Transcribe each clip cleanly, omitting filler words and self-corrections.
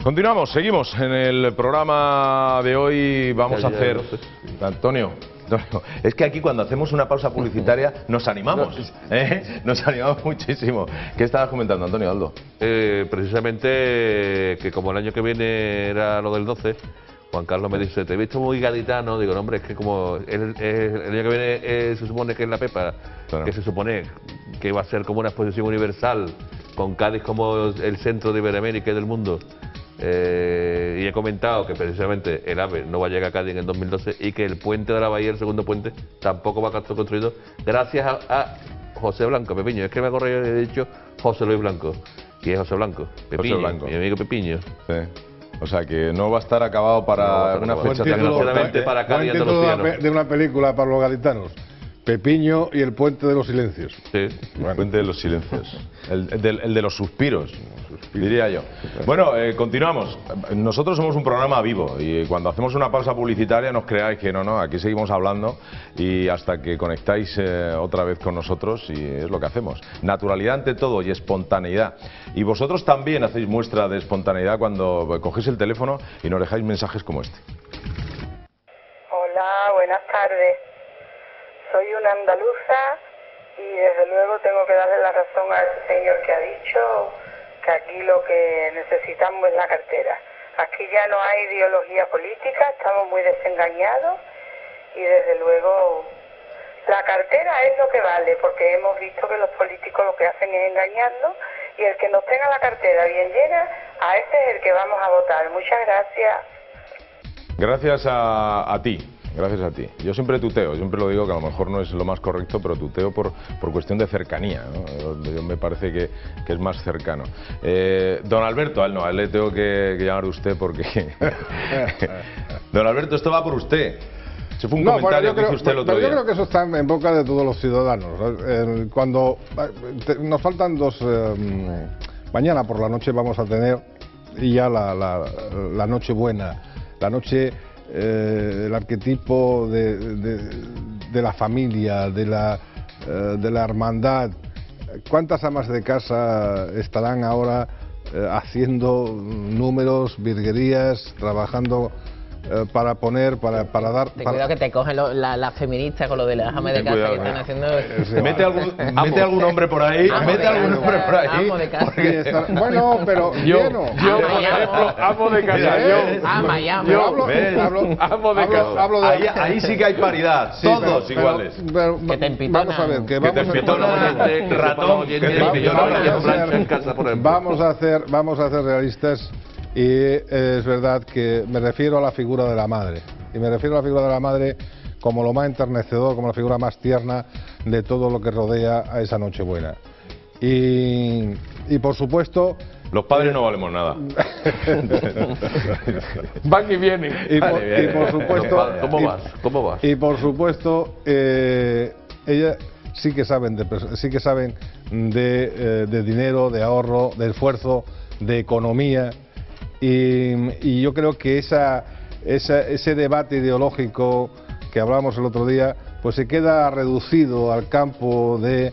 Continuamos, seguimos en el programa de hoy. Vamos a hacer... Antonio, es que aquí cuando hacemos una pausa publicitaria nos animamos, nos animamos muchísimo. ¿Qué estabas comentando, Antonio, Aldo? Precisamente que como el año que viene era lo del 12, Juan Carlos me dice, te he visto muy gaditano. Digo, no, hombre, es que como el año que viene se supone que es la Pepa, claro, que se supone que va a ser como una exposición universal, con Cádiz como el centro de Iberoamérica y del mundo. Y he comentado que precisamente el AVE no va a llegar a Cádiz en el 2012 y que el puente de la Bahía, el segundo puente, tampoco va a estar construido gracias a José Blanco, Pepiño. Es que me acuerdo que he dicho José Luis Blanco, y es José Blanco, Pepiño, José Blanco, mi amigo Pepiño. Sí. O sea que no va a estar acabado para alguna fecha desgraciadamente para Cádiz y Andalucía. De una película para los gaditanos. Pepiño y el puente de los silencios. Sí, bueno. El puente de los silencios. El de los suspiros, diría yo. Bueno, continuamos. Nosotros somos un programa vivo y cuando hacemos una pausa publicitaria no os creáis que no, aquí seguimos hablando y hasta que conectáis otra vez con nosotros, y es lo que hacemos. Naturalidad ante todo y espontaneidad. Y vosotros también hacéis muestra de espontaneidad cuando cogéis el teléfono y nos dejáis mensajes como este. Hola, buenas tardes. Soy una andaluza y desde luego tengo que darle la razón al señor que ha dicho que aquí lo que necesitamos es la cartera. Aquí ya no hay ideología política, estamos muy desengañados y desde luego la cartera es lo que vale, porque hemos visto que los políticos lo que hacen es engañarnos y el que nos tenga la cartera bien llena, a ese es el que vamos a votar. Muchas gracias. Gracias a ti. Gracias a ti. Yo siempre tuteo, siempre lo digo que a lo mejor no es lo más correcto, pero tuteo por cuestión de cercanía, ¿no? Yo me parece que es más cercano. Don Alberto, a él no, a él le tengo que llamar de usted porque... Don Alberto, esto va por usted. Ese fue un comentario que hizo usted el otro día. Yo creo que eso está en boca de todos los ciudadanos. Cuando nos faltan dos... mañana por la noche vamos a tener ya la noche buena, la noche... el arquetipo de la familia, de la hermandad. ¿Cuántas amas de casa estarán ahora haciendo números, virguerías, trabajando para dar... Cuidado que te cogen las feministas con lo de las amas de casa que están haciendo... Mete algún hombre por ahí, mete algún hombre por ahí. Amo de casa. Bueno, pero yo por ejemplo, amo de casa. Amo de casa. Ahí sí que hay paridad, todos iguales. Que te empitonan. Vamos a ver, que vamos a ser realistas. Y es verdad que me refiero a la figura de la madre. Y me refiero a la figura de la madre como lo más enternecedor, como la figura más tierna de todo lo que rodea a esa Nochebuena. Y por supuesto... Los padres no valemos nada. Van y vienen. Y por supuesto... ¿Cómo vas? Y por supuesto, ellas sí que saben de dinero, de ahorro, de esfuerzo, de economía. Y yo creo que ese debate ideológico que hablábamos el otro día, pues se queda reducido al campo de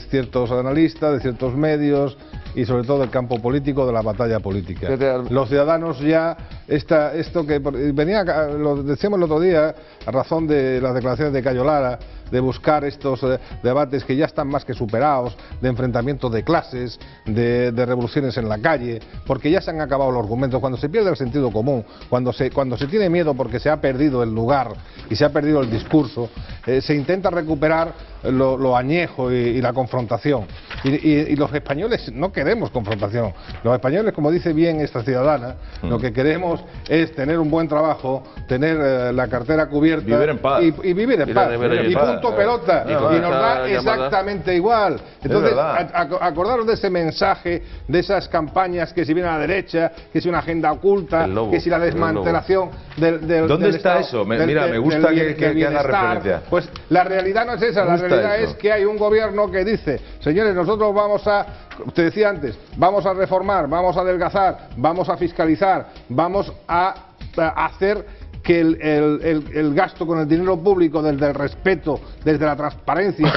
ciertos analistas, de ciertos medios y sobre todo del campo político, de la batalla política. Los ciudadanos ya, esto que venía, lo decíamos el otro día, a razón de las declaraciones de Cayo Lara, de buscar estos debates que ya están más que superados, de enfrentamientos de clases, de revoluciones en la calle, porque ya se han acabado los argumentos. Cuando se pierde el sentido común, cuando se tiene miedo porque se ha perdido el lugar y se ha perdido el discurso, se intenta recuperar lo añejo y la confrontación. Y los españoles no queremos confrontación. Los españoles, como dice bien esta ciudadana, lo que queremos es tener un buen trabajo, tener la cartera cubierta, vivir en paz. Y vivir en paz. Y punto pelota. Y nos da exactamente igual. Entonces, acordaros de ese mensaje, de esas campañas que si viene a la derecha, que si una agenda oculta, que si la desmantelación ¿Dónde está eso? Mira, me gusta que haga referencia. Pues la realidad no es esa, la realidad es que hay un gobierno que dice, señores, nosotros vamos a, te decía antes, vamos a reformar, vamos a adelgazar, vamos a fiscalizar, vamos a hacer que el gasto con el dinero público, desde el respeto, desde la transparencia,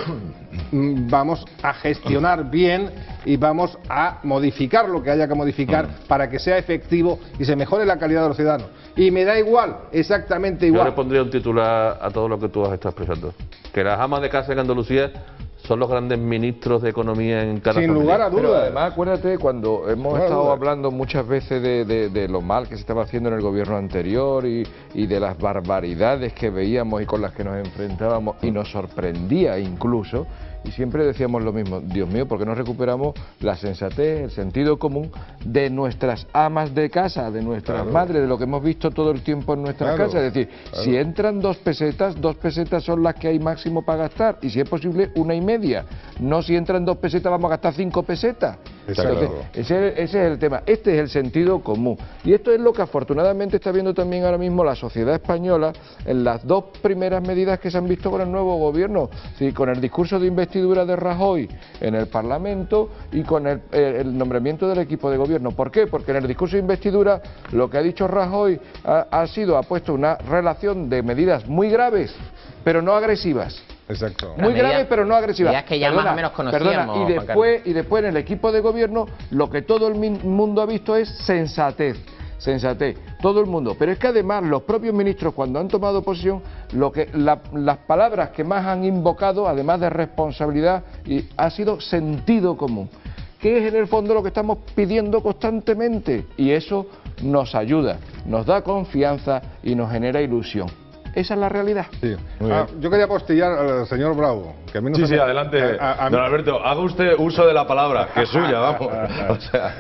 vamos a gestionar bien y vamos a modificar lo que haya que modificar para que sea efectivo y se mejore la calidad de los ciudadanos. Y me da igual, exactamente igual. Yo le pondría un titular a todo lo que tú has estado expresando. Que las amas de casa en Andalucía son los grandes ministros de economía en cada Sin lugar a dudas. Pero además, acuérdate, cuando hemos estado hablando muchas veces de lo mal que se estaba haciendo en el gobierno anterior y de las barbaridades que veíamos y con las que nos enfrentábamos y nos sorprendía incluso, y siempre decíamos lo mismo: Dios mío, ¿por qué no recuperamos la sensatez, el sentido común de nuestras amas de casa, de nuestras madres, de lo que hemos visto todo el tiempo en nuestras casas? Es decir, si entran 2 pesetas son las que hay máximo para gastar, y si es posible 1,5. No si entran 2 pesetas vamos a gastar 5 pesetas. Entonces, ese es el tema, este es el sentido común. Y esto es lo que afortunadamente está viendo también ahora mismo la sociedad española en las 2 primeras medidas que se han visto con el nuevo gobierno, ¿sí? Con el discurso de investidura de Rajoy en el Parlamento y con el nombramiento del equipo de gobierno. ¿Por qué? Porque en el discurso de investidura lo que ha dicho Rajoy ha puesto una relación de medidas muy graves, pero no agresivas. Exacto. Muy grave, pero no agresiva. Es que ya más o menos conocíamos. Y después en el equipo de gobierno lo que todo el mundo ha visto es sensatez. Todo el mundo. Pero es que además los propios ministros, cuando han tomado posición, las palabras que más han invocado, además de responsabilidad, ha sido sentido común, que es en el fondo lo que estamos pidiendo constantemente, y eso nos ayuda, nos da confianza y nos genera ilusión. Esa es la realidad. Sí. Yo quería apostillar al señor Bravo. Que a mí no sí, adelante. Don Alberto, haga usted uso de la palabra, que es suya, vamos. O sea,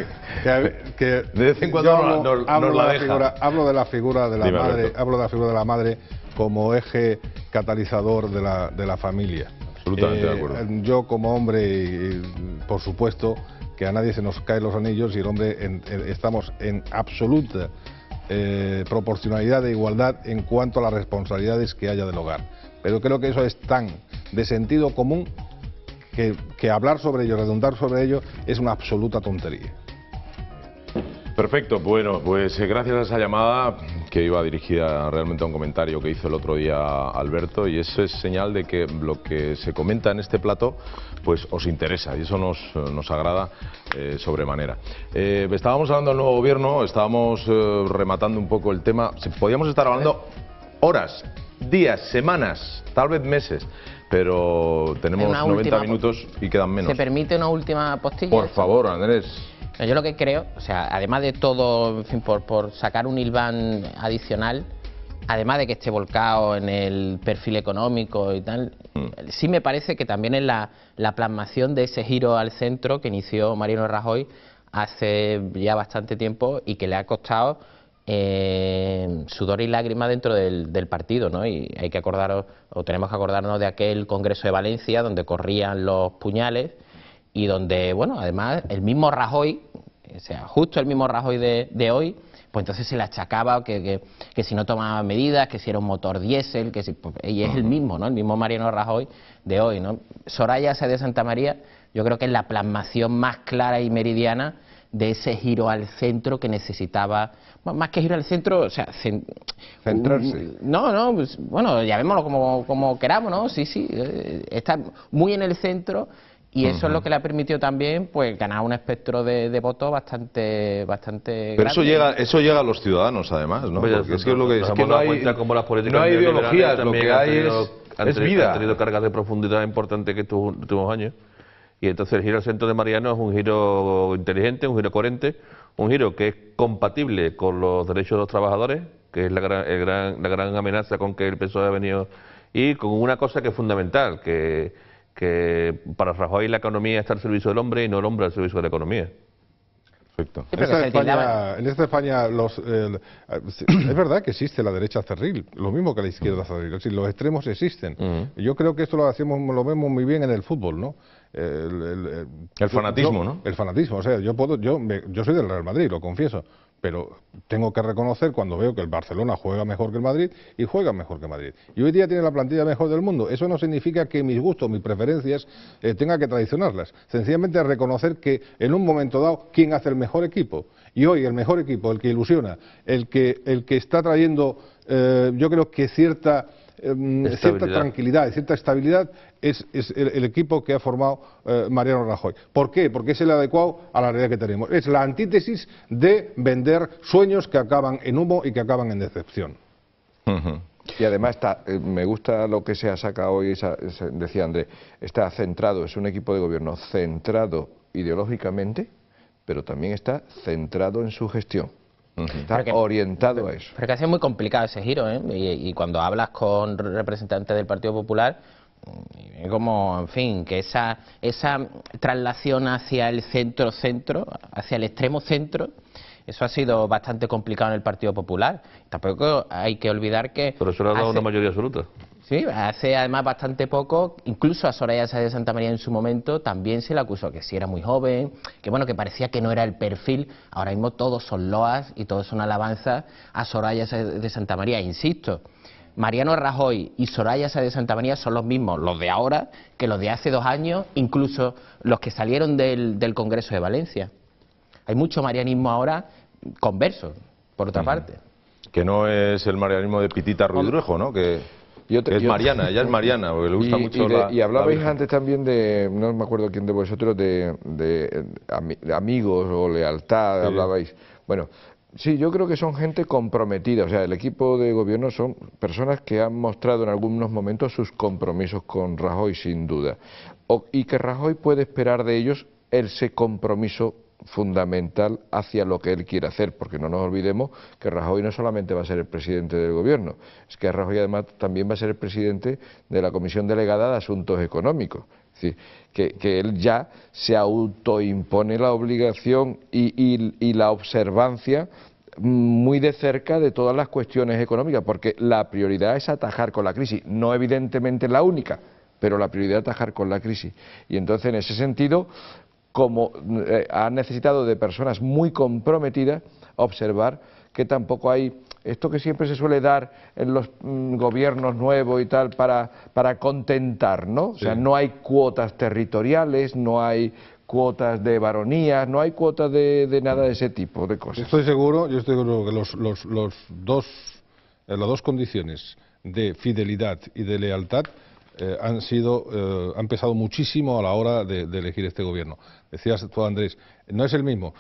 que de vez en cuando nos la deja. Hablo de la figura de la madre. Alberto. Hablo de la figura de la madre como eje catalizador de la familia. Absolutamente de acuerdo. Yo como hombre, por supuesto, que a nadie se nos caen los anillos y el hombre estamos en absoluta proporcionalidad de igualdad en cuanto a las responsabilidades que haya del hogar. Pero creo que eso es tan de sentido común que hablar sobre ello, redundar sobre ello, es una absoluta tontería. Perfecto, bueno, pues gracias a esa llamada que iba dirigida realmente a un comentario que hizo el otro día Alberto, y eso es señal de que lo que se comenta en este plató pues os interesa, y eso nos agrada sobremanera. Estábamos hablando del nuevo gobierno, estábamos rematando un poco el tema. Podíamos estar hablando horas, días, semanas, tal vez meses, pero tenemos 90 minutos y quedan menos. ¿Se permite una última postilla? Por favor, Andrés. Yo lo que creo, o sea, además de todo, en fin, por sacar un hilván adicional, además de que esté volcado en el perfil económico y tal, sí me parece que también es la plasmación de ese giro al centro que inició Mariano Rajoy hace ya bastante tiempo y que le ha costado sudor y lágrimas dentro del partido, ¿no? Y hay que acordaros, o tenemos que acordarnos de aquel Congreso de Valencia donde corrían los puñales y donde, bueno, además el mismo Rajoy, o sea, justo el mismo Rajoy de hoy, pues entonces se le achacaba que si no tomaba medidas, que si era un motor diésel, que si, pues, y es el mismo, ¿no? El mismo Mariano Rajoy de hoy, ¿no? Soraya Sáez de Santamaría, yo creo que es la plasmación más clara y meridiana de ese giro al centro que necesitaba, más que giro al centro, o sea, centrarse. No, pues, bueno, llamémoslo como queramos, ¿no? Sí, está muy en el centro. Y eso es lo que le ha permitido también pues ganar un espectro de votos bastante Pero grande. eso llega a los ciudadanos además, ¿no? Pues porque es que no hay ideologías, lo que hay es vida. Han tenido cargas de profundidad importantes que estos últimos años. Y entonces el giro al centro de Mariano es un giro inteligente, un giro coherente, un giro que es compatible con los derechos de los trabajadores, que es la gran amenaza con que el PSOE ha venido, y con una cosa que es fundamental, que para Rajoy la economía está al servicio del hombre y no el hombre al servicio de la economía. Perfecto. En esta España es verdad que existe la derecha cerril, lo mismo que la izquierda cerril, es decir, los extremos existen. Yo creo que esto lo vemos muy bien en el fútbol, ¿no? El fanatismo, ¿no? El fanatismo, o sea, yo soy del Real Madrid, lo confieso, pero tengo que reconocer cuando veo que el Barcelona juega mejor que el Madrid y juega mejor que el Madrid. Y hoy día tiene la plantilla mejor del mundo. Eso no significa que mis gustos, mis preferencias, tenga que traicionarlas. Sencillamente reconocer que en un momento dado, ¿quién hace el mejor equipo? Y hoy el mejor equipo, el que ilusiona, el que está trayendo, yo creo que cierta cierta tranquilidad y cierta estabilidad es el equipo que ha formado Mariano Rajoy. ¿Por qué? Porque es el adecuado a la realidad que tenemos. Es la antítesis de vender sueños que acaban en humo y que acaban en decepción. Y además me gusta lo que se ha sacado hoy, decía Andrés, está centrado, es un equipo de gobierno centrado ideológicamente, pero también está centrado en su gestión. Está orientado a eso. Pero que ha sido muy complicado ese giro, ¿eh? Y cuando hablas con representantes del Partido Popular, como, en fin, que esa traslación hacia el centro-centro, hacia el extremo centro, eso ha sido bastante complicado en el Partido Popular. Tampoco hay que olvidar que... Pero eso le ha dado una mayoría absoluta. Sí, hace además bastante poco, incluso a Soraya Sáez de Santamaría en su momento también se le acusó que sí era muy joven, que bueno, que parecía que no era el perfil. Ahora mismo todos son loas y todos son alabanzas a Soraya Sáez de Santamaría. Insisto, Mariano Rajoy y Soraya Sáez de Santamaría son los mismos, los de ahora, que los de hace 2 años, incluso los que salieron del Congreso de Valencia. Hay mucho marianismo ahora converso, por otra parte. Que no es el marianismo de Pitita Ruidruejo, ¿no? Que es Mariana, ella es Mariana, porque le gusta mucho y hablabais antes también de, no me acuerdo quién de vosotros, de amigos o lealtad, hablabais. Bueno, sí, yo creo que son gente comprometida, o sea, el equipo de gobierno son personas que han mostrado en algunos momentos sus compromisos con Rajoy, sin duda, y que Rajoy puede esperar de ellos ese compromiso fundamental hacia lo que él quiere hacer, porque no nos olvidemos que Rajoy no solamente va a ser el presidente del gobierno, es que Rajoy además también va a ser el presidente de la Comisión Delegada de Asuntos Económicos. Es decir, que él ya se autoimpone la obligación y la observancia muy de cerca de todas las cuestiones económicas, porque la prioridad es atajar con la crisis, no evidentemente la única, pero la prioridad es atajar con la crisis. Y entonces, en ese sentido, como ha necesitado de personas muy comprometidas, observar que tampoco hay esto que siempre se suele dar en los gobiernos nuevos y tal para contentar, ¿no? O sea, no hay cuotas territoriales, no hay cuotas de baronías, no hay cuotas de nada de ese tipo de cosas. Yo estoy seguro que las dos condiciones de fidelidad y de lealtad han pesado muchísimo a la hora de elegir este gobierno. Decías tú, Andrés, no es el mismo,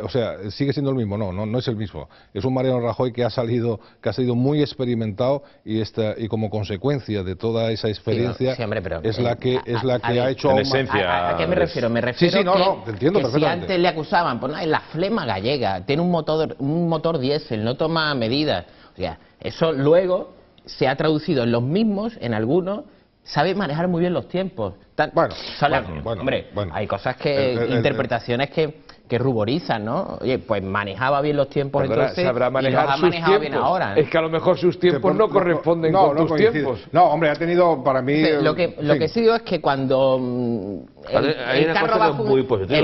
o sea, sigue siendo el mismo, no es el mismo. Es un Mariano Rajoy que ha salido muy experimentado y como consecuencia de toda esa experiencia es la que ha hecho... En esencia... ¿A qué me refiero? Me refiero te entiendo perfectamente. Si antes le acusaban, pues no, es la flema gallega, tiene un motor diésel, no toma medidas. O sea, eso luego se ha traducido en los mismos, en algunos. Sabe manejar muy bien los tiempos. Hombre, hay cosas interpretaciones que ruborizan, ¿no? Oye, pues manejaba bien los tiempos entonces sabrá manejar y los ha manejado bien ahora, ¿no? Es que a lo mejor sus tiempos no corresponden con tus tiempos. No, hombre, ha tenido para mí... Lo que sí digo es que cuando el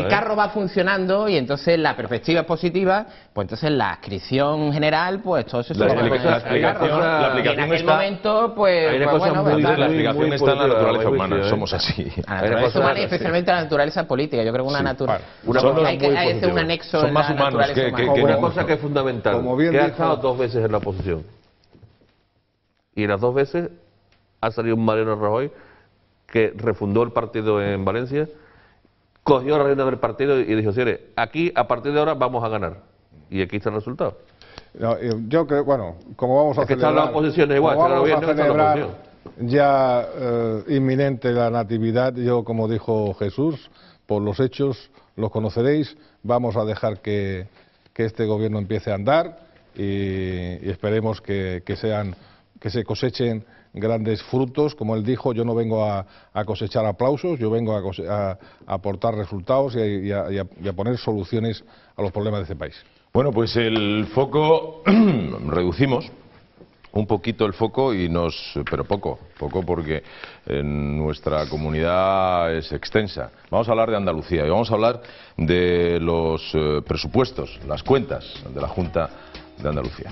carro va funcionando y entonces la perspectiva es positiva, pues entonces la adscripción general, pues todo eso la aplicación en aquel momento, pues la explicación está en la naturaleza humana, somos así. La naturaleza humana y especialmente la naturaleza política. Yo creo que hay un anexo son más humanos que una cosa que es fundamental, que ha estado 2 veces en la oposición. Y las 2 veces ha salido un Mariano Rajoy que refundó el partido en Valencia, cogió la rienda del partido y dijo, señores, aquí a partir de ahora vamos a ganar. Y aquí está el resultado. No, yo creo, como vamos a celebrar... Están las oposiciones igual, está el gobierno, está la oposición. Ya inminente la natividad, yo como dijo Jesús, por los hechos los conoceréis, vamos a dejar que este gobierno empiece a andar y esperemos que se cosechen grandes frutos. Como él dijo, yo no vengo a cosechar aplausos, yo vengo a aportar resultados y a poner soluciones a los problemas de este país. Bueno, pues el foco reducimos un poquito el foco pero poco porque en nuestra comunidad es extensa. Vamos a hablar de Andalucía y vamos a hablar de los presupuestos, las cuentas de la Junta de Andalucía.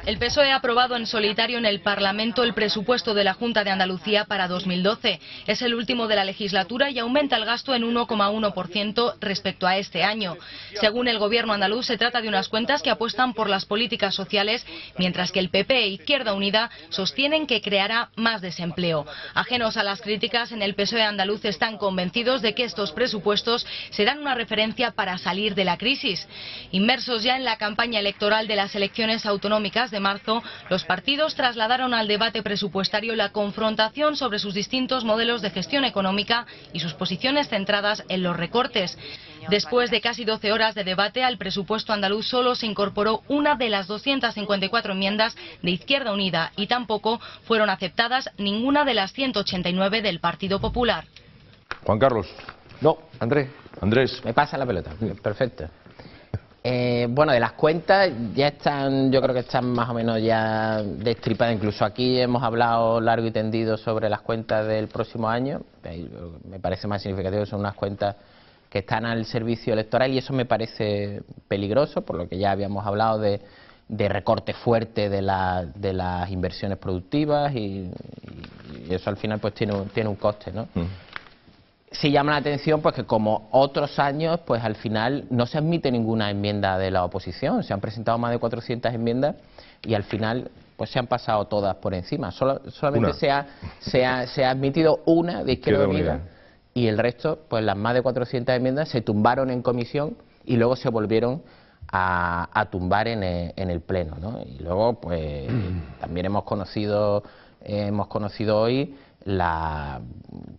El PSOE ha aprobado en solitario en el Parlamento el presupuesto de la Junta de Andalucía para 2012. Es el último de la legislatura y aumenta el gasto en 1,1% respecto a este año. Según el Gobierno andaluz, se trata de unas cuentas que apuestan por las políticas sociales, mientras que el PP e Izquierda Unida sostienen que creará más desempleo. Ajenos a las críticas, en el PSOE andaluz están convencidos de que estos presupuestos serán una referencia para salir de la crisis. Inmersos ya en la campaña electoral de las elecciones autonómicas de marzo, los partidos trasladaron al debate presupuestario la confrontación sobre sus distintos modelos de gestión económica y sus posiciones centradas en los recortes. Después de casi 12 horas de debate, al presupuesto andaluz solo se incorporó una de las 254 enmiendas de Izquierda Unida y tampoco fueron aceptadas ninguna de las 189 del Partido Popular. Juan Carlos. No, Andrés. Andrés. Me pasa la pelota. Perfecto. Bueno, de las cuentas ya están, yo creo que están más o menos ya destripadas. Incluso aquí hemos hablado largo y tendido sobre las cuentas del próximo año. Me parece más significativo que son unas cuentas que están al servicio electoral y eso me parece peligroso, por lo que ya habíamos hablado de recorte fuerte de las inversiones productivas y eso al final pues tiene un coste, ¿no? Sí llama la atención pues que como otros años pues al final no se admite ninguna enmienda de la oposición, se han presentado más de 400 enmiendas y al final pues se han pasado todas por encima, solamente se ha admitido una de Izquierda Unida y el resto pues las más de 400 enmiendas se tumbaron en comisión y luego se volvieron a tumbar en el pleno, ¿no? Y luego pues también hemos conocido hoy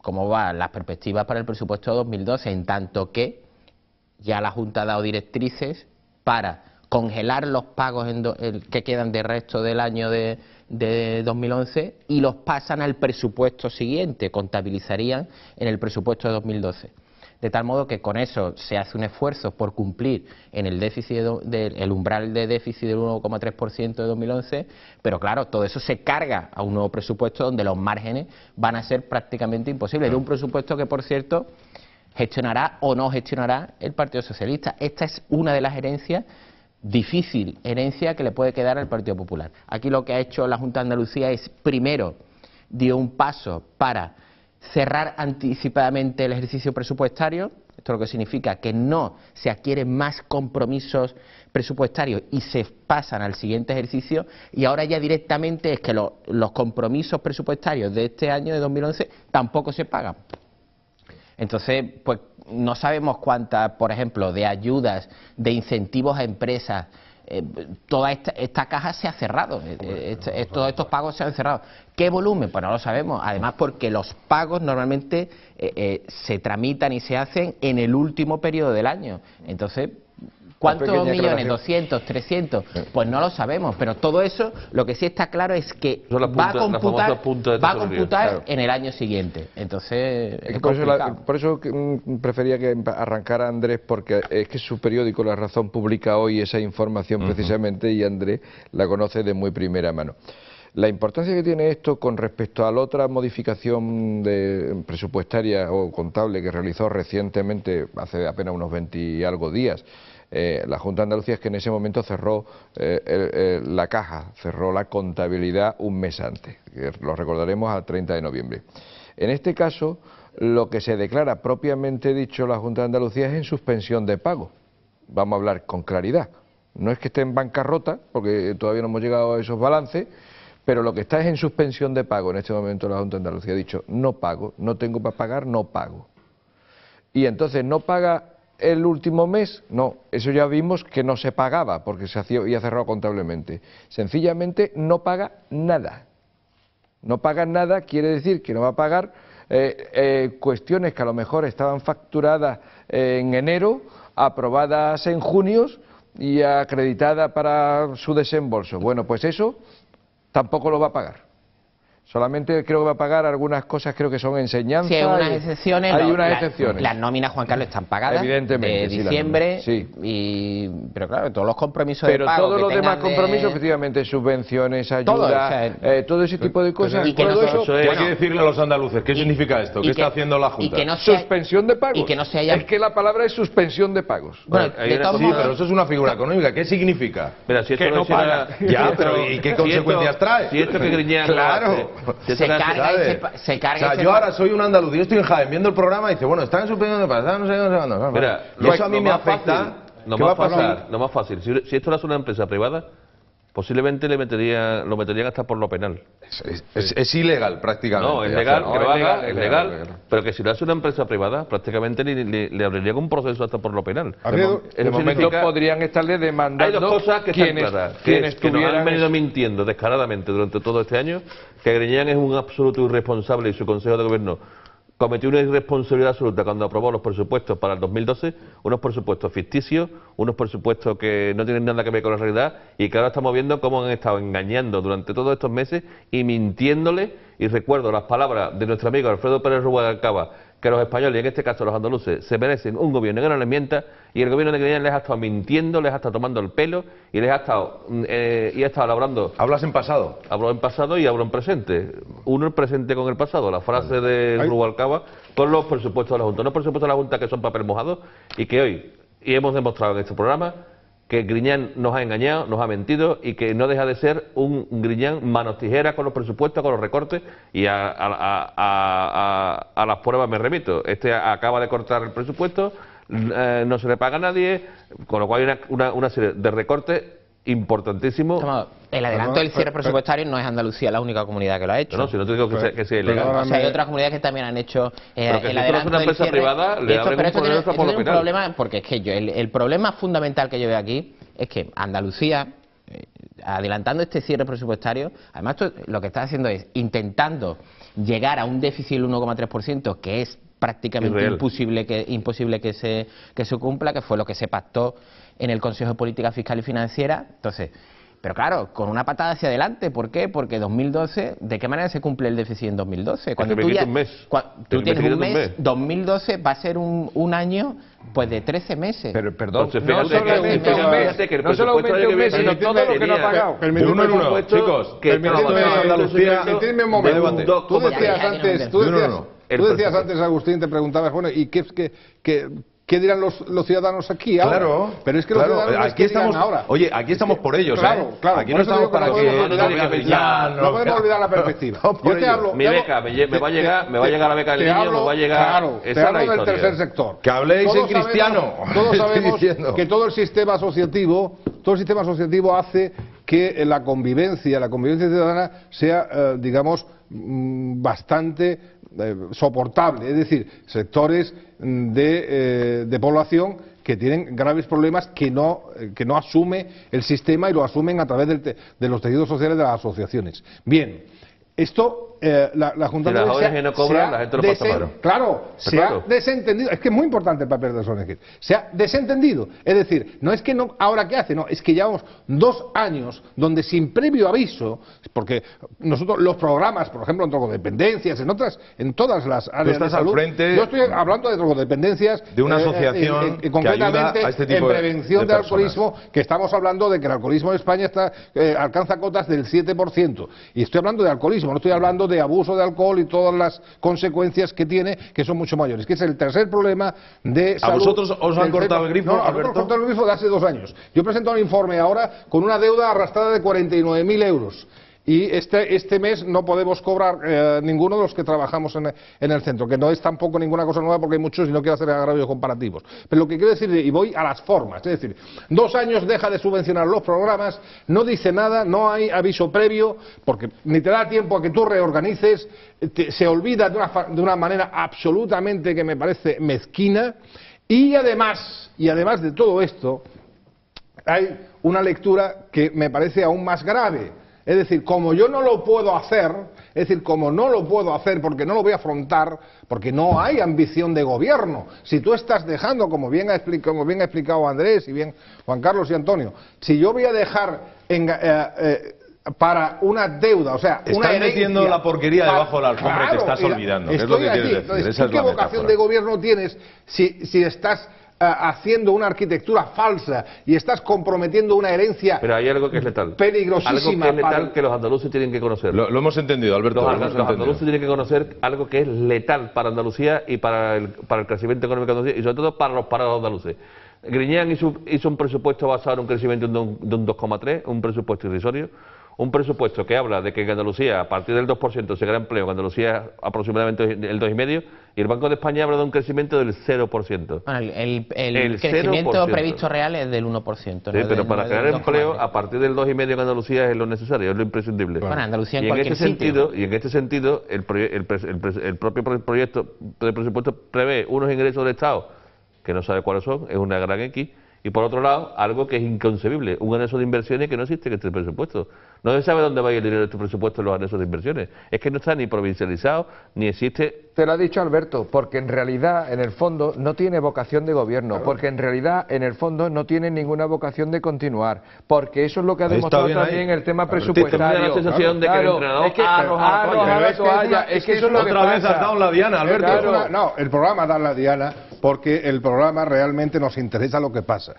cómo van las perspectivas para el presupuesto de 2012, en tanto que ya la Junta ha dado directrices para congelar los pagos que quedan de resto del año de 2011 y los pasan al presupuesto siguiente, contabilizarían en el presupuesto de 2012. De tal modo que con eso se hace un esfuerzo por cumplir en el déficit el umbral de déficit del 1,3% de 2011, pero claro, todo eso se carga a un nuevo presupuesto donde los márgenes van a ser prácticamente imposibles. De un presupuesto que, por cierto, gestionará o no gestionará el Partido Socialista. Esta es una de las herencias, difícil herencia que le puede quedar al Partido Popular. Aquí lo que ha hecho la Junta de Andalucía es, primero, dio un paso para cerrar anticipadamente el ejercicio presupuestario, esto lo que significa que no se adquieren más compromisos presupuestarios y se pasan al siguiente ejercicio y ahora ya directamente es que los compromisos presupuestarios de este año de 2011 tampoco se pagan. Entonces, pues no sabemos cuántas, por ejemplo, de ayudas, de incentivos a empresas, toda esta caja se ha cerrado, todos estos pagos se han cerrado. ¿Qué volumen? Pues no lo sabemos, además porque los pagos normalmente se tramitan y se hacen en el último periodo del año. Entonces, ¿cuántos millones? ¿200? ¿300? Pues no lo sabemos, pero todo eso lo que sí está claro es que va a computar en el año siguiente. Entonces, es por eso prefería que arrancara Andrés, porque es que su periódico La Razón publica hoy esa información precisamente y Andrés la conoce de muy primera mano. La importancia que tiene esto con respecto a la otra modificación presupuestaria o contable que realizó recientemente, hace apenas unos 20 y algo días, la Junta de Andalucía, es que en ese momento cerró la caja, cerró la contabilidad un mes antes, lo recordaremos al 30 de noviembre. En este caso, lo que se declara propiamente dicho la Junta de Andalucía es en suspensión de pago. Vamos a hablar con claridad. No es que esté en bancarrota, porque todavía no hemos llegado a esos balances, pero lo que está es en suspensión de pago. En este momento la Junta de Andalucía ha dicho, no pago, no tengo para pagar, no pago. Y entonces no paga el último mes, no, eso ya vimos que no se pagaba porque se había cerrado contablemente. Sencillamente no paga nada. No paga nada quiere decir que no va a pagar cuestiones que a lo mejor estaban facturadas en enero, aprobadas en junio y acreditadas para su desembolso. Bueno, pues eso tampoco lo va a pagar. Solamente creo que va a pagar algunas cosas, creo que son enseñanzas. Sí, hay unas excepciones. Hay unas excepciones. Las nóminas, Juan Carlos, están pagadas. Evidentemente, de sí, diciembre. Sí. Pero claro, todos los compromisos pero de pago todos los que demás tengan compromisos, efectivamente, subvenciones, ayuda, todo, o sea, todo ese tipo de cosas. y que todo nosotros- eso, ¿Qué hay que decirle a los andaluces? ¿Qué significa esto? ¿Qué está haciendo la Junta? Y que no se suspensión de pagos. y que no se haya- Es que la palabra es suspensión de pagos. Bueno, Hay de una todos Sí, modos, pero eso es una figura económica. ¿Qué significa? Mira, si esto Que lo no hiciera- paga. Ya, pero ¿y qué consecuencias trae? Si esto que Griñán lo Claro. hace, si esto se lo hace- carga ¿sabes? se carga O sea, ese yo pa- ahora soy un andaluz, yo estoy en Jaén viendo el programa y dice, bueno, están suspendiendo de pago, no sé cuándo. Mira, Y eso a mí lo me más afecta. fácil, lo ¿Qué más va a pasar? fácil, lo más fácil. Si esto lo hace una empresa privada, posiblemente lo meterían hasta por lo penal. Es ilegal prácticamente. No, es legal, hacerlo. que lo es haga, legal, es es legal, legal. pero que si lo hace una empresa privada, prácticamente le abriría un proceso hasta por lo penal. Arriedo, De Eso momento significa- podrían estarle demandando Hay dos cosas que están quienes, claras, quienes que nos han tuvieran venido mintiendo descaradamente durante todo este año, que Griñán es un absoluto irresponsable y su Consejo de Gobierno cometió una irresponsabilidad absoluta cuando aprobó los presupuestos para el 2012, unos presupuestos ficticios, unos presupuestos que no tienen nada que ver con la realidad y que ahora estamos viendo cómo han estado engañando durante todos estos meses y mintiéndole. Y recuerdo las palabras de nuestro amigo Alfredo Pérez Rubalcaba, que los españoles, y en este caso los andaluces, se merecen un gobierno que no les mienta, y el gobierno de Griñán les ha estado mintiendo, les ha estado tomando el pelo y les ha estado elaborando. Hablas en pasado. Hablo en pasado y hablo en presente. Uno el presente con el pasado, la frase de Rubalcaba con los presupuestos de la Junta. Unos presupuestos de la Junta que son papel mojado y que hoy, y hemos demostrado en este programa, que Griñán nos ha engañado, nos ha mentido y que no deja de ser un Griñán manos tijeras con los presupuestos, con los recortes y a las pruebas me remito. Este acaba de cortar el presupuesto, no se le paga a nadie, con lo cual hay una serie de recortes importantísimos. Vamos, el adelanto del cierre presupuestario no es Andalucía la única comunidad que lo ha hecho. No, si no te digo que sea ilegal. O sea, hay otras comunidades que también han hecho Pero que el si esto lo hace adelanto una del empresa cierre. privada, le abren un problema por lo tiene un penal. problema, porque es que el problema fundamental que yo veo aquí es que Andalucía, adelantando este cierre presupuestario, además lo que está haciendo es intentando llegar a un déficit del 1,3%, que es prácticamente Irreal. imposible que se cumpla, que fue lo que se pactó en el Consejo de Política Fiscal y Financiera. Entonces, pero claro, con una patada hacia adelante. ¿Por qué? Porque 2012, ¿de qué manera se cumple el déficit en 2012? Cuando me tú quito un mes. tú Me tienes quito un mes, 2012 va a ser un año pues de 13 meses. Pero perdón, Entonces, no fíjate solamente que- un mes, fíjate que el no solamente presupuesto un mes, de sino todo lo que no ha pagado. De uno en uno, chicos. que Permitidme, Andalucía. permitidme un momento. debate. Tú decías Ya, antes, no, no. tú decías antes, Agustín, te preguntabas, bueno, ¿y qué dirán los ciudadanos aquí ahora? Claro, Pero es que los claro, ciudadanos no es aquí que digan estamos, ahora. oye, aquí estamos por ellos, Claro, claro. Aquí por no eso estamos digo que para no que podemos olvidar no no podemos olvidar la perspectiva. Vamos por Yo te ello. hablo, Mi te beca hablo- me va a llegar la beca del te niño, hablo, me va a llegar. Claro, Esa te es hablo la del historia. tercer sector. Que habléis Todos en cristiano. sabemos- Todos Estoy sabemos diciendo. que todo el sistema asociativo hace que la convivencia ciudadana sea, digamos, bastante soportable. Es decir, sectores de población que tienen graves problemas que no asume el sistema y lo asumen a través de los tejidos sociales de las asociaciones. Bien, esto la Junta Si las de ONG no cobran, la gente lo pasa mal. Claro, se claro. ha desentendido. Es que es muy importante el papel de las ONG. Se ha desentendido. Es decir, no es que no, ahora qué hace, no, es que llevamos 2 años donde sin previo aviso, porque nosotros los programas, por ejemplo, en drogodependencias, en todas las áreas estás de salud, al frente yo estoy hablando de drogodependencias, de una asociación que concretamente ayuda a este tipo en prevención de del alcoholismo, que estamos hablando de que el alcoholismo en España alcanza cotas del 7%. Y estoy hablando de alcoholismo, no estoy hablando de abuso de alcohol y todas las consecuencias que tiene, que son mucho mayores, que es el tercer problema de salud. ¿A vosotros os han cortado el grifo, No, a nosotros Alberto? nos cortado el grifo de hace 2 años. Yo he presentado un informe ahora con una deuda arrastrada de 49.000 euros. Y este mes no podemos cobrar ninguno de los que trabajamos en el centro, que no es tampoco ninguna cosa nueva porque hay muchos y no quiero hacer agravios comparativos. Pero lo que quiero decir, y voy a las formas, es decir, 2 años deja de subvencionar los programas, no dice nada, no hay aviso previo, porque ni te da tiempo a que tú reorganices, se olvida de una manera absolutamente que me parece mezquina, y además de todo esto, hay una lectura que me parece aún más grave. Es decir, como yo no lo puedo hacer, porque no lo voy a afrontar, porque no hay ambición de gobierno. Si tú estás dejando, como bien ha explicado Andrés y bien Juan Carlos y Antonio, si yo voy a dejar para una deuda, o sea, una Estás herencia. metiendo la porquería debajo de la alfombra y te estás olvidando. ¿Qué es lo que quieres decir? Entonces, Esa es ¿qué la vocación metáfora. de gobierno tienes si estás haciendo una arquitectura falsa y estás comprometiendo una herencia Pero hay algo que es letal. peligrosísima? Algo que es letal que los andaluces tienen que conocer. Lo hemos entendido, Alberto. Los andaluces tienen que conocer algo que es letal para Andalucía y para el crecimiento económico de Andalucía y sobre todo para los parados andaluces. Griñán hizo un presupuesto basado en un crecimiento de un 2,3, un presupuesto irrisorio, un presupuesto que habla de que en Andalucía a partir del 2% se crea empleo, en Andalucía aproximadamente el 2,5%, y el Banco de España habla de un crecimiento del 0%. Bueno, el crecimiento 0%. Previsto real es del 1%. Sí, pero para crear empleo a partir del 2,5% en Andalucía es lo necesario, es lo imprescindible. Bueno, Andalucía en y cualquier sitio. Y en este sentido, el propio proyecto de presupuesto prevé unos ingresos del Estado que no sabe cuáles son, es una gran X, y por otro lado, algo que es inconcebible, un anexo de inversiones que no existe en este presupuesto. No se sabe dónde va a ir el dinero de este presupuesto en los anexos de inversiones. Es que no está ni provincializado, ni existe... Te lo ha dicho Alberto, porque en realidad, en el fondo, no tiene vocación de gobierno, porque en realidad, en el fondo, no tiene ninguna vocación de continuar, porque eso es lo que ha demostrado también el tema presupuestario. Te da la sensación de que el entrenador ha arrojado la toalla, es que eso es lo que pasa. Otra vez has dado la diana, Alberto. Claro. No, el programa da la diana porque el programa realmente nos interesa lo que pasa.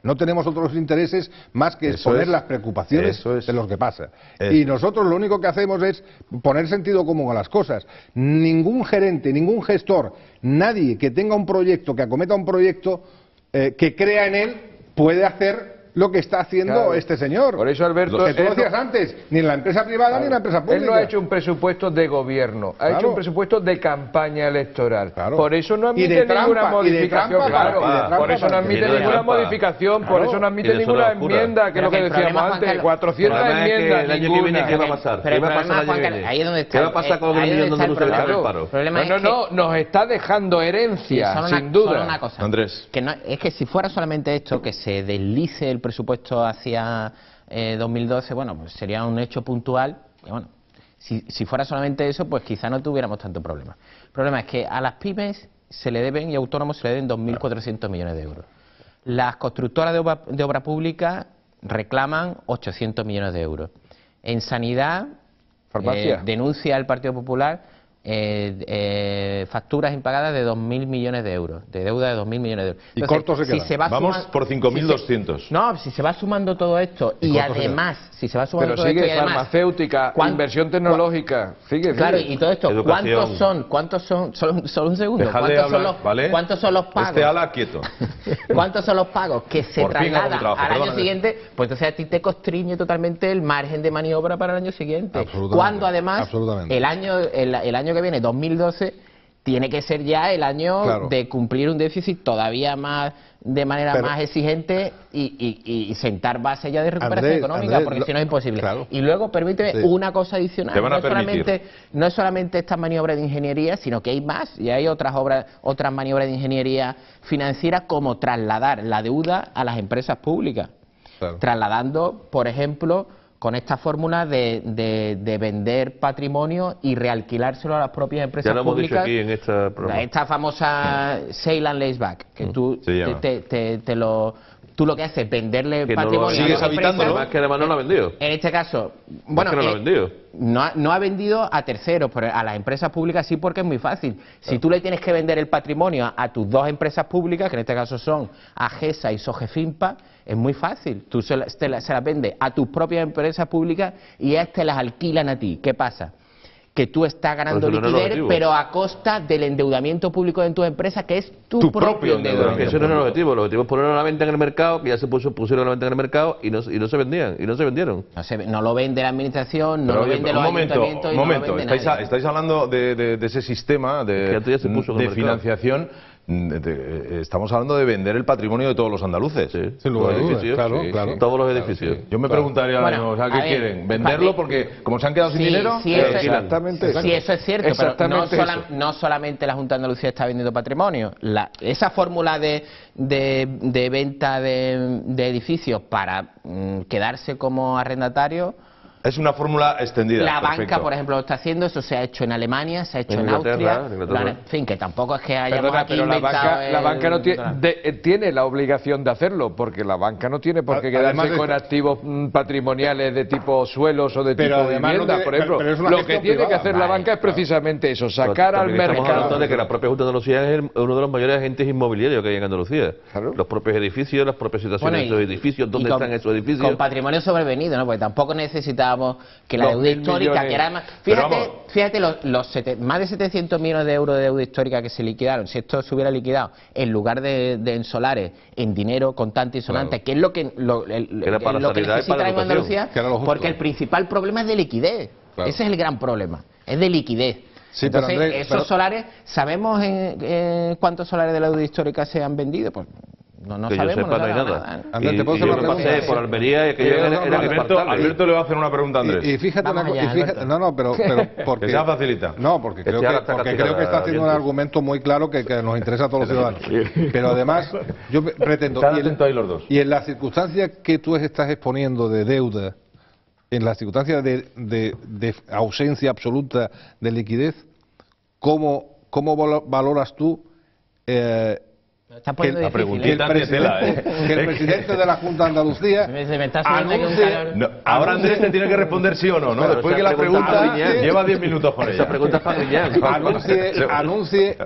No tenemos otros intereses más que exponer las preocupaciones de lo que pasa. Y nosotros lo único que hacemos es poner sentido común a las cosas. Ningún gerente, ningún gestor, nadie que tenga un proyecto, que acometa un proyecto, que crea en él, puede hacer lo que está haciendo este señor. Por eso, Alberto, que tú decías antes, ni en la empresa privada ni en la empresa pública. Él no ha hecho un presupuesto de gobierno, ha hecho un presupuesto de campaña electoral. Por eso no admite ninguna modificación. Por eso no admite ninguna modificación, por eso no admite ninguna enmienda, que es lo que decíamos antes, 400 enmiendas, el año que viene, ¿qué va a pasar? ¿Qué va a pasar el año que viene? ¿Qué va a pasar con el millón de andaluces que están en el paro? No, nos está dejando herencia, sin duda. Solo una cosa, Andrés. Es que si fuera solamente esto, que se deslice el presupuesto hacia 2012, bueno, pues sería un hecho puntual. Y bueno, si fuera solamente eso, pues quizá no tuviéramos tanto problema. El problema es que a las pymes se le deben, y autónomos se le deben 2.400 millones de euros. Las constructoras de obra pública reclaman 800 millones de euros. En sanidad, denuncia el Partido Popular facturas impagadas de 2.000 millones de euros, de deuda de 2.000 millones de euros. Entonces, ¿y cortos se quedan? Vamos por 5.200. No, si se va sumando todo esto y además, si se va sumando todo esto y además... farmacéutica, inversión tecnológica, sigue. Claro, y todo esto, ¿cuántos son? Solo un segundo. ¿Cuántos son los pagos? Ala quieto. ¿Cuántos son los pagos que se trasladan al año siguiente? Pues entonces a ti te constriñe totalmente el margen de maniobra para el año siguiente. Cuando además el año que viene, 2012, tiene que ser ya el año de cumplir un déficit todavía más, de manera más exigente y sentar base ya de recuperación económica, porque si no es imposible. Y luego, permíteme una cosa adicional, no es solamente estas maniobras de ingeniería, sino que hay más, y hay otras maniobras de ingeniería financiera, como trasladar la deuda a las empresas públicas, trasladando, por ejemplo, con esta fórmula de vender patrimonio y realquilárselo a las propias empresas públicas. Ya lo hemos dicho aquí en esta programa. Esta famosa sale and leaseback, que tú tú lo que haces es venderle patrimonio. ¿Sigues habitándolo? Además que además no lo ha vendido. En este caso, bueno, no ha vendido a terceros, pero a las empresas públicas sí, porque es muy fácil. Si tú le tienes que vender el patrimonio a tus dos empresas públicas, que en este caso son AGESA y Sogefimpa, es muy fácil. Tú se las vendes a tus propias empresas públicas y ellas te las alquilan a ti. ¿Qué pasa? Que tú estás ganando liquidez, pero a costa del endeudamiento público de tu empresa, que es tu propio endeudamiento. Eso no es el objetivo. El objetivo es ponerlo a la venta en el mercado, que ya se pusieron a la venta en el mercado y no se vendían, y no se vendieron. No lo vende la administración, no lo vende los ayuntamientos y no lo vende nadie. Estáis hablando de ese sistema de financiación. Estamos hablando de vender el patrimonio de todos los andandaluses. Sin lugar a dudas, claro. Todos los edificios. Yo me preguntaría, ¿qué quieren? ¿Venderlo porque como se han quedado sin dinero? Sí, eso es cierto, pero no solamente la Junta de Andalucía está vendiendo patrimonio. Esa fórmula de venta de edificios para quedarse como arrendatario Es una fórmula extendida. La banca, perfecto. por ejemplo, lo está haciendo, eso se ha hecho en Alemania, se ha hecho en Inglaterra, Austria, en fin, que tampoco es que hayamos Perdona, aquí pero la inventado banca no el- tiene la obligación de hacerlo, porque la banca no tiene por qué quedarse Además con activos patrimoniales de tipo suelos o de Pero tipo además no vivienda, tiene- por ejemplo. pero es una Lo que gestión tiene que privada. hacer la banca es precisamente eso, sacar al También estamos hablando mercado. de que la propia Junta de Andalucía es uno de los mayores agentes inmobiliarios que hay en Andalucía. Claro. Los propios edificios, las propias situaciones Bueno, de esos edificios, dónde y con- están esos edificios. Con patrimonio sobrevenido, ¿no? Porque tampoco necesitábamos que la Los deuda 1.000 histórica, millones. que era más... Pero Fíjate más de 700 millones de euros de deuda histórica que se liquidaron, si esto se hubiera liquidado en lugar de en solares, en dinero contante y sonante, que es lo que, Era para lo que sanidad y necesita para en Andalucía, educación, que era lo justo. porque el principal problema es de liquidez. Claro. Ese es el gran problema, es de liquidez. Sí, pero, Entonces, Andrés, esos pero- solares, ¿sabemos cuántos solares de la deuda histórica se han vendido? Pues no Que yo sabemos, sepa, no hay sabemos nada. Andrés, Y- ¿te puedo y hacer yo una me pasé pregunta? por Almería y que era Alberto, infartable. Alberto le va a hacer una pregunta a Andrés. Y fíjate Vamos una cosa, allá, y fíjate, Alberto. no, pero porque Que sea facilita. No, porque creo Este que, ahora está porque castigado creo que está a haciendo un dientes. argumento muy claro que nos interesa a todos los ciudadanos. Pero además, yo pretendo... Están y en- atentos ahí los dos. Y en las circunstancias que tú estás exponiendo de deuda, en las circunstancias de ausencia absoluta de liquidez, ¿cómo valoras tú Está poniendo que difícil, que el preguntita de tela, presidente, que el presidente de la Junta de Andalucía Se me está subiendo aquí un anuncie- calor. No, ahora Andrés te tiene que responder sí o no, ¿no? Claro, Después esa que la pregunta pregunta a Griñán. lleva 10 minutos con ella. Esa pregunta es para Griñán. anuncie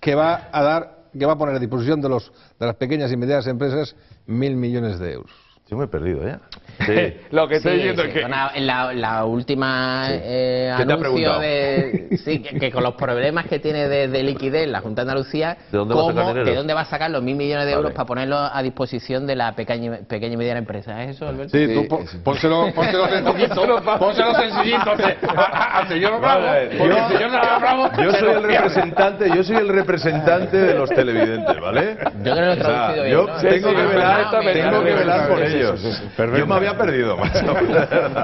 que va a poner a disposición de las pequeñas y medianas empresas 1.000 millones de euros. Yo me he perdido ya. Sí. Lo que estoy Sí, diciendo sí, es que... en la última te ha anuncio preguntado? que con los problemas que tiene de liquidez la Junta de Andalucía, ¿De dónde va a sacar dinero? ¿de dónde va a sacar los 1.000 millones de euros Vale. para ponerlos a disposición de la pequeña y mediana empresa? ¿Es eso, Alberto? Sí, tú pónselo sencillito. Pónselo sencillito al señor Bravo. Vale, Porque el señor Bravo... yo soy el representante de los televidentes, ¿vale? Yo creo que lo he traducido bien, yo ¿no? tengo Sí, que sí, velar, perfectamente. tengo que velar por Sí, ellos. sí, sí, perfecto. Yo me había perdido, macho.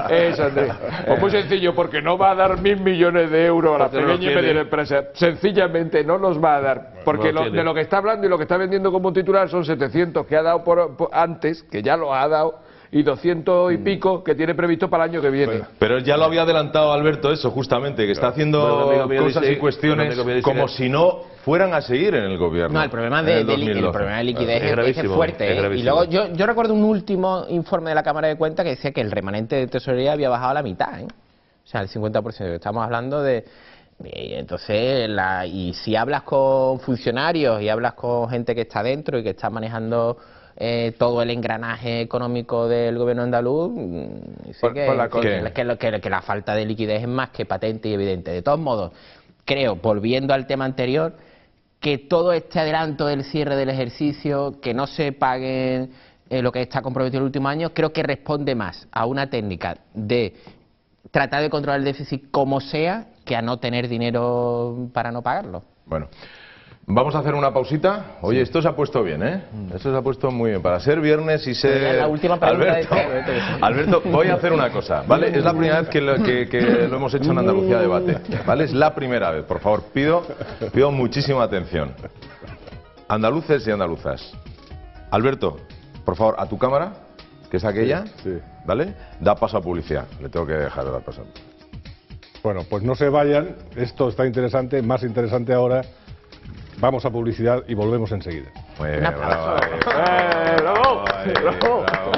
Eso, Andrés. Pues muy sencillo, porque no va a dar 1.000 millones de euros a la Porque no pequeña y los mediana tiene. empresa. Sencillamente no los va a dar. Porque No lo tiene. de lo que está hablando y lo que está vendiendo como titular son 700 que ha dado por antes, que ya lo ha dado, y 200 y pico que tiene previsto para el año que viene. Pero ya lo había adelantado Alberto eso, justamente, que está haciendo Bueno, un amigo mío cosas dice- y cuestiones un amigo mío dice como que- si no fueran a seguir en el gobierno. No, el problema en de, el 2012. el problema de liquidez Es es gravísimo, fuerte. es ¿eh? Y gravísimo. luego yo recuerdo un último informe de la Cámara de Cuentas que decía que el remanente de tesorería había bajado a la mitad, ¿eh? O sea, el 50%. Estamos hablando de... Y entonces, y si hablas con funcionarios y hablas con gente que está dentro y que está manejando todo el engranaje económico del gobierno andaluz, dice que la falta de liquidez es más que patente y evidente. De todos modos, creo, volviendo al tema anterior, que todo este adelanto del cierre del ejercicio, que no se paguen lo que está comprometido el último año, creo que responde más a una técnica de tratar de controlar el déficit como sea, que a no tener dinero para no pagarlo. Bueno, vamos a hacer una pausita. Oye, esto se ha puesto bien, ¿eh? Esto se ha puesto muy bien. Para ser viernes y ser... Pero ya la última pregunta Alberto, de Alberto, que sí. Alberto, voy a hacer una cosa, ¿vale? Es la primera vez que lo hemos hecho en Andalucía Debate, ¿vale? Es la primera vez. Por favor, pido muchísima atención. Andaluces y andaluzas. Alberto, por favor, a tu cámara, que es aquella, Sí. ¿vale? Da paso a publicidad. Le tengo que dejar de dar paso. Bueno, pues no se vayan, esto está interesante, más interesante ahora. Vamos a publicidad y volvemos enseguida. Muy bien, Un aplauso. bravo. ¡Bravo! Ahí, ¡Bravo! bravo.